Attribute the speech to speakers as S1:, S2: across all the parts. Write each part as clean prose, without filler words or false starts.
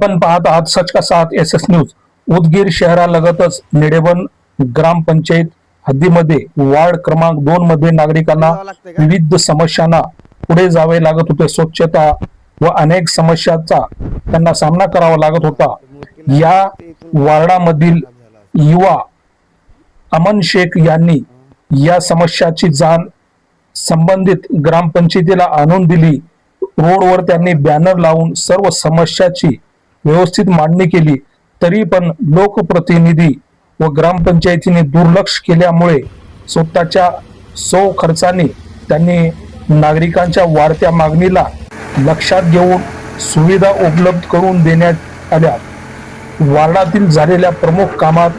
S1: आपण पाहत आहात सच का साथ SS न्यूज। उदगीर शहरालगतच निडेबन ग्रामपंचायत हद्दीमध्ये वार्ड क्रमांक 2 मध्ये नागरिकांना विविध समस्यांना पुढे जावे लागत होते। स्वच्छता व अनेक समस्यांचा त्यांना सामना करावा लागत होता। या वार्डामधील युवा अमन शेख यांनी या समस्याची जाण संबंधित ग्रामपंचायतीला आणून दिली। रोडवर त्यांनी बॅनर लावून सर्व समस्याची व्यवस्थित मांडणी केली, तरी पण लोकप्रतिनिधी व ग्रामपंचायतीने दुर्लक्ष केल्यामुळे स्वतःच्या सौ खर्चाने त्यांनी नागरिकांच्या वाढत्या मागणीला लक्षात घेऊन सुविधा उपलब्ध करून देण्यात आल्या। वार्डातील झालेल्या प्रमुख कामात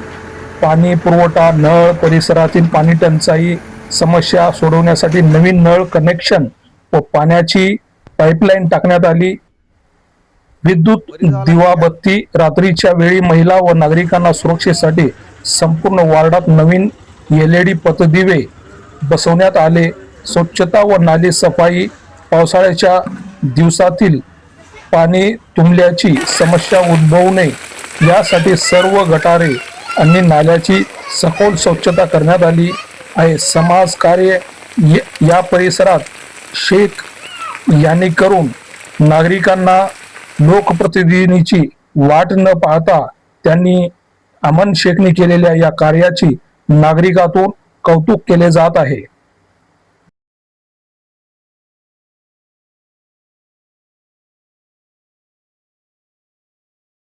S1: पाणी पुरवठा, नळ, परिसरातील पाणी टंचाई समस्या सोडवण्यासाठी नवीन नळ कनेक्शन व पाण्याची पाईपलाईन टाकण्यात आली। विद्युत दिवाबत्ती, रात्रीच्या वेळी महिला व नागरिकांना सुरक्षेसाठी संपूर्ण वार्डात नवीन LED पथदिवे बसवण्यात आले। स्वच्छता व नाली सफाई, पावसाळ्याच्या दिवसातील पाणी तुंबल्याची समस्या उद्भवू नये यासाठी सर्व गटारे आणि नाल्याची सखोल स्वच्छता करण्यात आली आहे। समाज कार्य या परिसरात शेख यांनी करून नागरिकांना लोकप्रतिनिधींची वाट न पाहता त्यांनी अमन शेखनी केलेल्या या कार्याची नागरिकातून कौतुक केले जात आहे।